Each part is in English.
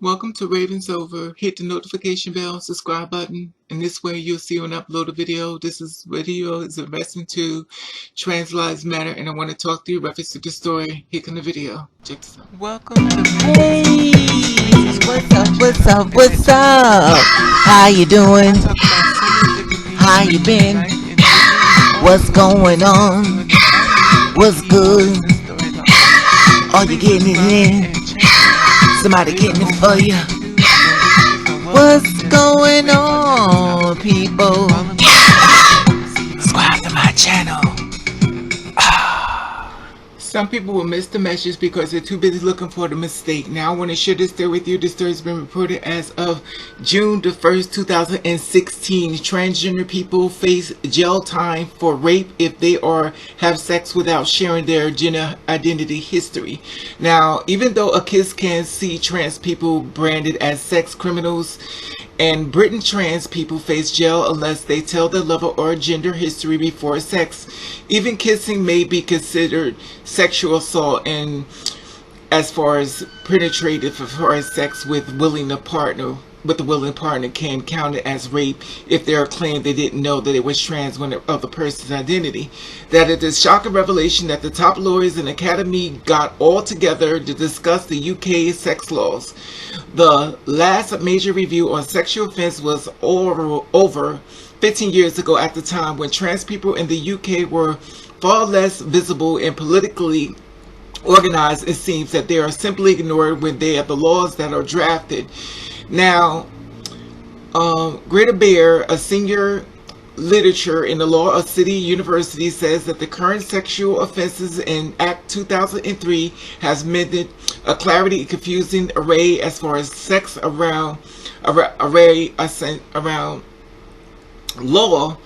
Welcome to Ravens Over. Hit the notification bell, subscribe button, and this way you'll see when I upload a video. This video is a lesson to Trans Lives Matter, and I want to talk to you reference to the story. Here come the video. Check this out. Welcome to Hey, what's up? How you doing? How you been? What's going on? What's good? Are you getting it in? Somebody getting it for you? What's going on, people? Subscribe to my channel. Some people will miss the message because they're too busy looking for the mistake. Now I want to share this story with you. This story has been reported as of June the 1st, 2016. Transgender people face jail time for rape if they have sex without sharing their gender identity history. Now, even though a kiss can see trans people branded as sex criminals, in Britain, trans people face jail unless they tell their lover or gender history before sex. Even kissing may be considered sexual assault, and as far as penetrative, as far as sex with a willing partner can count it as rape if they are claimed they didn't know that it was trans when of the person's identity. That it is a shocking revelation that the top lawyers in the academy got all together to discuss the UK sex laws. The last major review on sexual offense was over 15 years ago, at the time when trans people in the UK were far less visible and politically organized. It seems that they are simply ignored when they have the laws that are drafted. Now, Greta Bear, a senior literature in the law of City University, says that the current sexual offenses in Act 2003 has mended a clarity and confusing array as far as sex around law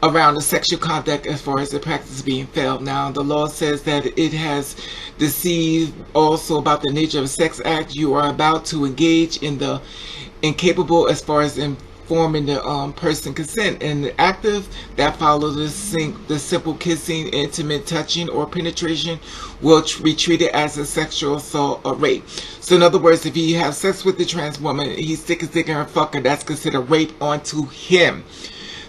around the sexual conduct as far as the practice being failed. Now, the law says that it has deceived also about the nature of a sex act. You are about to engage in the incapable as far as informing the person consent, and the active that follows the simple kissing, intimate touching, or penetration will be treated as a sexual assault or rape. So in other words, if he has sex with the trans woman, he's sticking her fucker, that's considered rape onto him.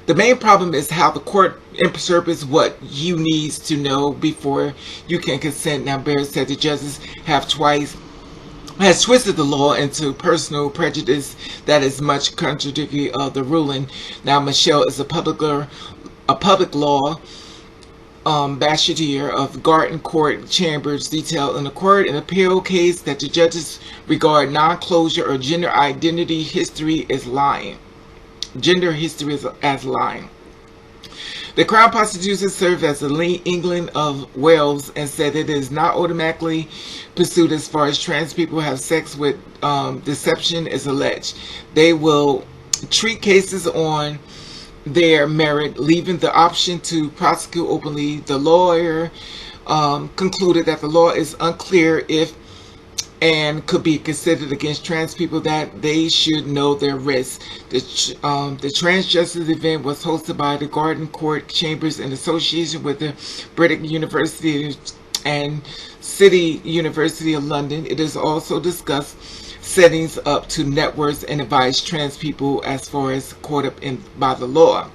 The main problem is how the court interprets what you need to know before you can consent. Now, Bear said the judges has twisted the law into personal prejudice that is much contradictory of the ruling. Now, Michelle is a public law bachelier of Garden Court Chambers, detailed in the court an appeal case that the judges regard non-closure or gender identity history as lying. As lying. The Crown prosecutor served as the England of Wales and said it is not automatically pursued as far as trans people have sex with deception is alleged. They will treat cases on their merit, leaving the option to prosecute openly. The lawyer concluded that the law is unclear if and could be considered against trans people, that they should know their risks. The Trans Justice event was hosted by the Garden Court Chambers in association with the British University and City University of London. It is also discussed settings up to networks and advise trans people as far as caught up by the law.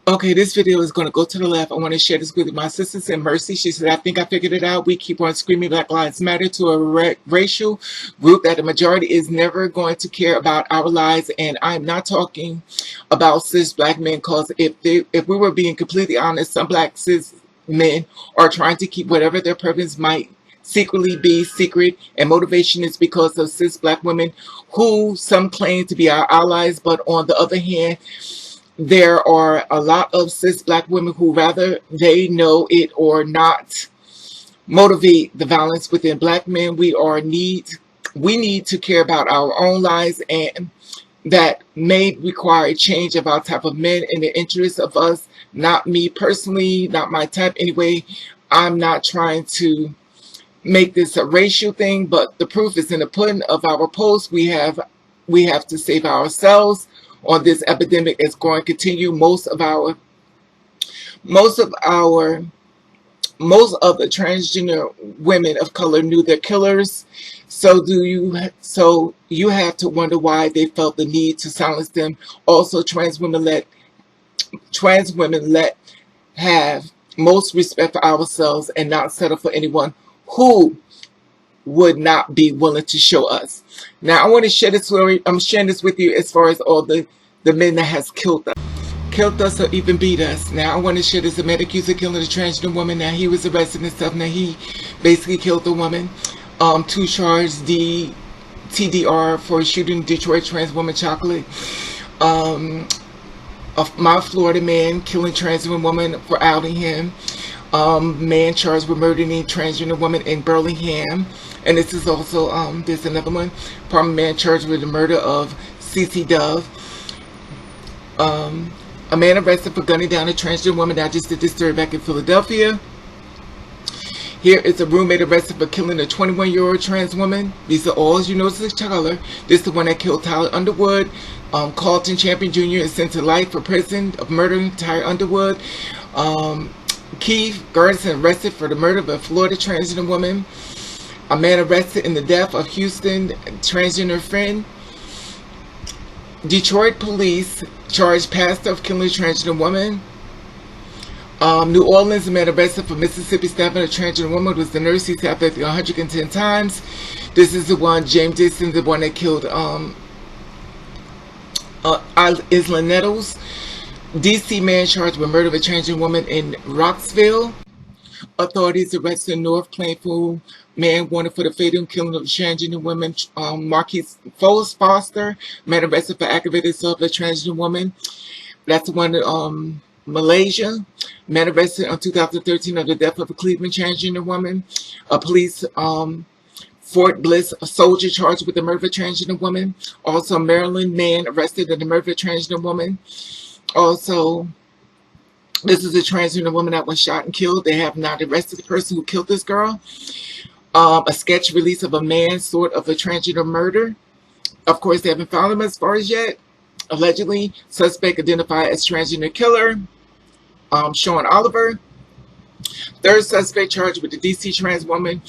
Okay, this video is going to go to the left. I want to share this with my sisters in Mercy. She said, I think I figured it out. We keep on screaming Black Lives Matter to a racial group that the majority is never going to care about our lives. And I'm not talking about cis black men, because if we were being completely honest, some black cis men are trying to keep whatever their purpose might secretly be secret, and motivation is because of cis black women who some claim to be our allies, but on the other hand, there are a lot of cis black women who, rather they know it or not, motivate the violence within black men. We need to care about our own lives, and that may require a change of our type of men in the interest of us. Not me personally, not my type anyway. I'm not trying to make this a racial thing, but the proof is in the pudding of our post. We have to save ourselves on this epidemic. Is going to continue. Most of our most of the transgender women of color knew their killers. So you have to wonder why they felt the need to silence them. Also, trans women let have most respect for ourselves and not settle for anyone who would not be willing to show us. Now, I want to share this story. I'm sharing this with you as far as all the men that has killed us or even beat us. Now, I want to share this. A man accused of killing a transgender woman. Now, he was arrested and stuff. Now, he basically killed the woman. 2 charges, TDR for shooting Detroit trans woman Chocolate. A Mount Florida man killing transgender woman for outing him. Man charged with murdering transgender woman in Birmingham. And this is also, there's another one. Man charged with the murder of CC Dove. A man arrested for gunning down a transgender woman. I just did this story back in Philadelphia. Here is a roommate arrested for killing a 21-year-old trans woman. These are all, as you know, it's a Tyler. This is the one that killed Tyler Underwood. Carlton Champion Jr. is sent to life for prison of murdering Tyler Underwood. Keith Garrison arrested for the murder of a Florida transgender woman. A man arrested in the death of Houston transgender friend. Detroit police charged pastor of killing a transgender woman. New Orleans, a man arrested for Mississippi stabbing a transgender woman was the nurse he stabbed 110 times. This is the one, James Dixon, the one that killed Isla Nettles. DC man charged with murder of a transgender woman in Roxville. Authorities arrested North Plainfield man wanted for the fatal killing of transgender woman. Marquise Foster, man arrested for aggravated assault of a transgender woman. That's the one that Malaysia, man arrested in 2013 of the death of a Cleveland transgender woman. A police Fort Bliss, a soldier charged with the murder of a transgender woman. Also, Maryland man arrested in the murder of a transgender woman. Also, this is a transgender woman that was shot and killed. They have not arrested the person who killed this girl. A sketch release of a man sort of a transgender murder. Of course, they haven't found him as far as yet. Allegedly, suspect identified as transgender killer, Sean Oliver. Third suspect charged with the DC trans woman,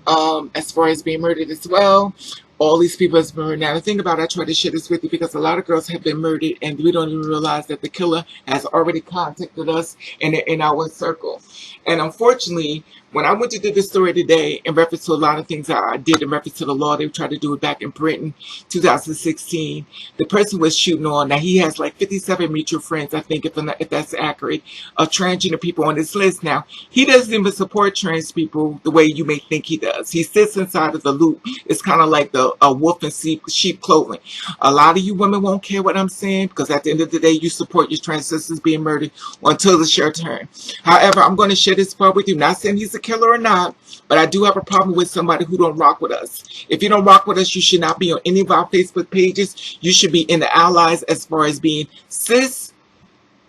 as far as being murdered as well. All these people have been murdered. Now, the thing about it, I try to share this with you because a lot of girls have been murdered and we don't even realize that the killer has already contacted us in our circle. And unfortunately, when I went to do this story today in reference to a lot of things that I did in reference to the law, they tried to do it back in Britain, 2016. The person was shooting on. Now, he has like 57 mutual friends, I think, if that's accurate, of transgender people on this list. Now, he doesn't even support trans people the way you may think he does. He sits inside of the loop. It's kind of like a wolf in sheep clothing. A lot of you women won't care what I'm saying because at the end of the day, you support your trans sisters being murdered until it's your turn. However, I'm going to share this part with you. Not saying he's a killer or not, but I do have a problem with somebody who don't rock with us. If you don't rock with us, you should not be on any of our Facebook pages. You should be in the allies as far as being cis.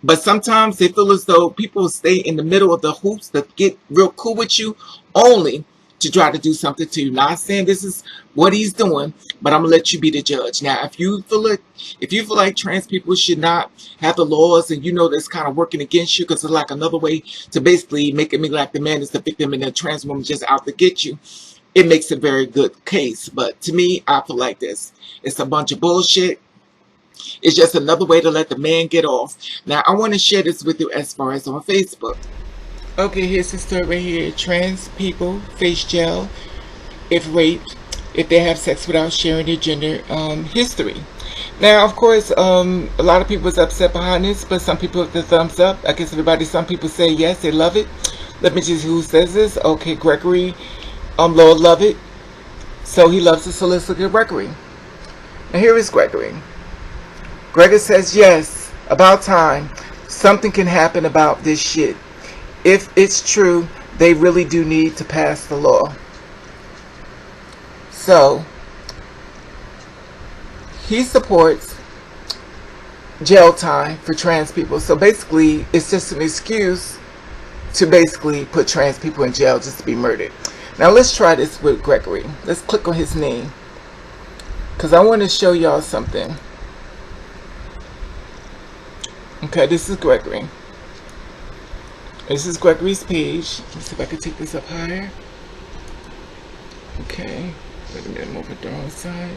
But sometimes they feel as though people stay in the middle of the hoops to get real cool with you only to try to do something to you. Not saying this is what he's doing, but I'm gonna let you be the judge. Now, if you feel like trans people should not have the laws, and you know that's kind of working against you, because it's like another way to basically make it me like the man is the victim and the trans woman just out to get you, it makes a very good case. But to me, I feel like this. It's a bunch of bullshit. It's just another way to let the man get off. Now, I want to share this with you as far as on Facebook. Okay, here's the story right here. Trans people face jail if raped, if they have sex without sharing their gender history. Now, of course, a lot of people is upset behind this, but some people have the thumbs up. I guess some people say yes, they love it. Let me just see who says this. Okay, Gregory, Lord love it. So he loves the solicitor Gregory. Now here is Gregory. Gregory says, yes, about time. Something can happen about this shit. If it's true, they really do need to pass the law. So, he supports jail time for trans people. So basically, it's just an excuse to basically put trans people in jail just to be murdered. Now let's try this with Gregory. Let's click on his name, because I want to show y'all something. Okay, this is Gregory. This is Gregory's page. Let's see if I can take this up higher. Okay. Wait a minute, I'm over the wrong side.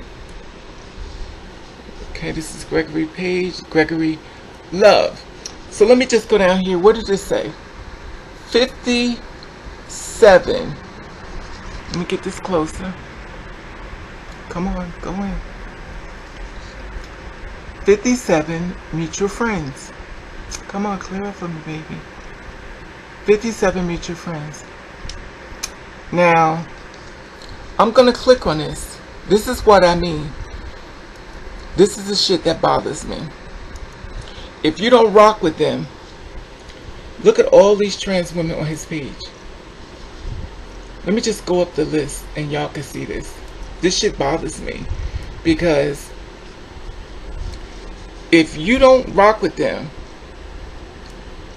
Okay, this is Gregory page. Gregory Love. So let me just go down here. What did it say? 57. Let me get this closer. Come on, go in. 57 mutual friends. Come on, clear up for me, baby. 57 mutual friends. Now, I'm going to click on this. This is what I mean. This is the shit that bothers me. If you don't rock with them, look at all these trans women on his page. Let me just go up the list and y'all can see this. This shit bothers me because if you don't rock with them,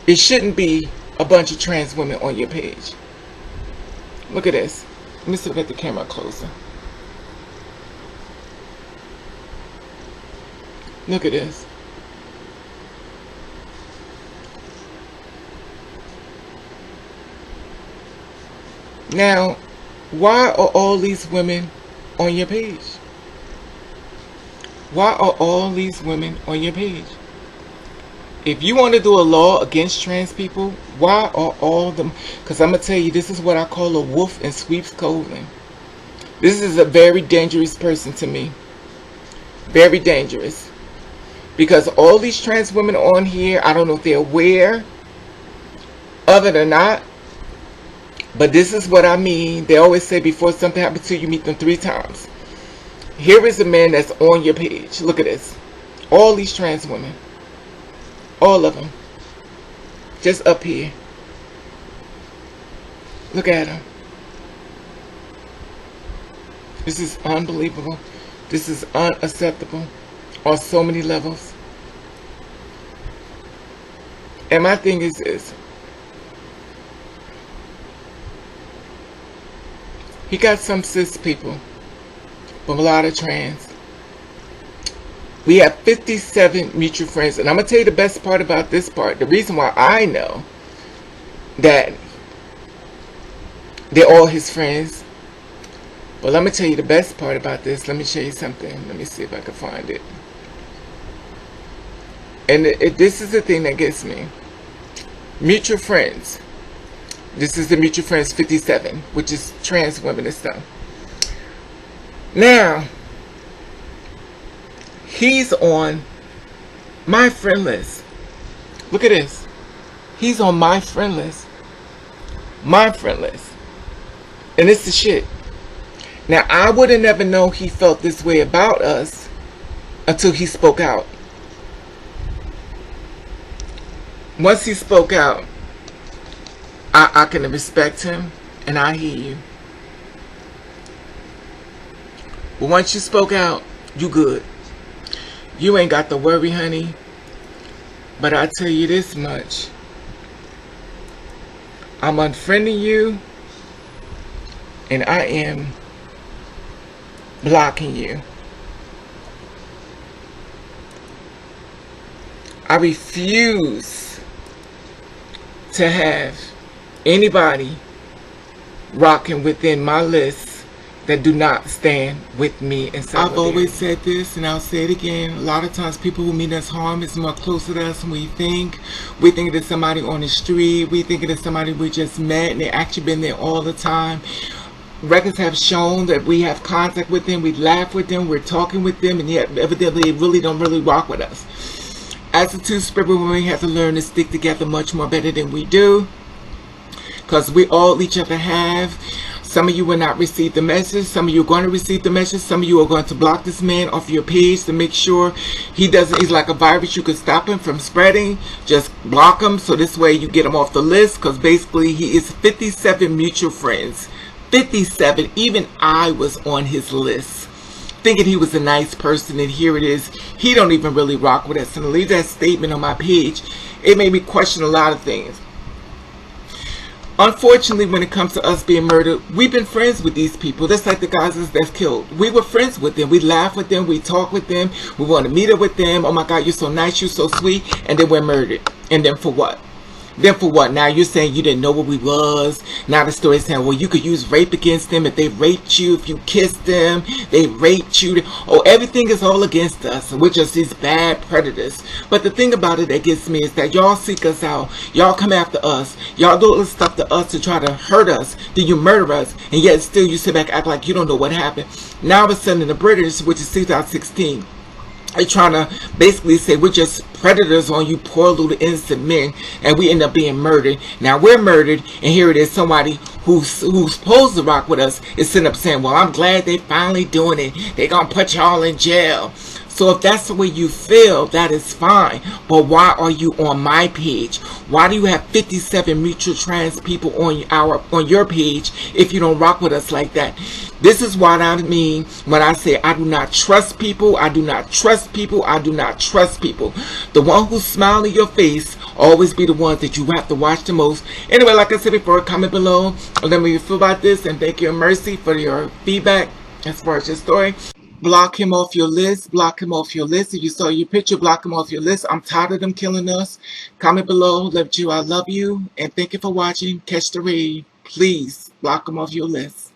it shouldn't be a bunch of trans women on your page. Look at this. Let me see if I get the camera closer. Look at this. Now, why are all these women on your page? Why are all these women on your page? If you want to do a law against trans people, why are all them? Because I'm going to tell you, this is what I call a wolf in sheep's clothing. This is a very dangerous person to me. Very dangerous. Because all these trans women on here, I don't know if they're aware of it or not. But this is what I mean. They always say before something happens to you, meet them 3 times. Here is a man that's on your page. Look at this. All these trans women. All of them. Just up here. Look at them. This is unbelievable. This is unacceptable on so many levels. And my thing is this. He got some cis people, but a lot of trans. We have 57 mutual friends. And I'm going to tell you the best part about this part. The reason why I know that they're all his friends. But let me tell you the best part about this. Let me show you something. Let me see if I can find it. And this is the thing that gets me. Mutual friends. This is the mutual friends 57, which is trans women and stuff. Now, he's on my friend list. Look at this. He's on my friend list. My friend list. And it's the shit. Now, I would have never known he felt this way about us until he spoke out. Once he spoke out, I can respect him, and I hear you. But once you spoke out, you good. You ain't got to worry, honey. But I tell you this much. I'm unfriending you, and I am blocking you. I refuse to have anybody rocking within my list that do not stand with me in solidarity. I've always said this, and I'll say it again. A lot of times people who mean us harm is more closer to us than we think. We think it is somebody on the street. We think it is somebody we just met, and they actually been there all the time. Records have shown that we have contact with them, we laugh with them, we're talking with them, and yet evidently they really don't rock with us. As the two-spirit women, we have to learn to stick together much more better than we do. Because we all each other have. Some of you will not receive the message. Some of you are going to receive the message. Some of you are going to block this man off your page to make sure he doesn't. He's like a virus. You can stop him from spreading. Just block him so this way you get him off the list. Because basically he is 57 mutual friends. 57. Even I was on his list, thinking he was a nice person, and here it is. He don't even really rock with us. And to leave that statement on my page, it made me question a lot of things. Unfortunately, when it comes to us being murdered, we've been friends with these people. That's like the guys that's killed. We were friends with them. We laugh with them. We talk with them. We want to meet up with them. Oh my God, you're so nice. You're so sweet. And then we're murdered. And then for what? Then for what? Now you're saying you didn't know what we was. Now the story is saying, well, you could use rape against them if they raped you, if you kissed them, they raped you. Oh, everything is all against us. We're just these bad predators. But the thing about it that gets me is that y'all seek us out. Y'all come after us. Y'all do all this stuff to us to try to hurt us. Then you murder us. And yet still you sit back and act like you don't know what happened. Now all of a sudden the British, which is 2016, they're trying to basically say we're just predators on you poor little innocent men, and we end up being murdered. Now we're murdered, and here it is, somebody who's supposed to rock with us is sitting up saying, well, I'm glad they finally doing it. They're going to put y'all in jail. So if that's the way you feel, that is fine. But why are you on my page? Why do you have 57 mutual trans people on your page if you don't rock with us like that? This is what I mean when I say I do not trust people. I do not trust people. I do not trust people. The one who smile in your face always be the ones that you have to watch the most. Anyway, like I said before, comment below. Let me feel about this, and thank you, Mercy, for your feedback as far as your story. Block him off your list. Block him off your list. If you saw your picture, block him off your list. I'm tired of them killing us. Comment below. Let you I love you. And thank you for watching. Catch the raid. Please block him off your list.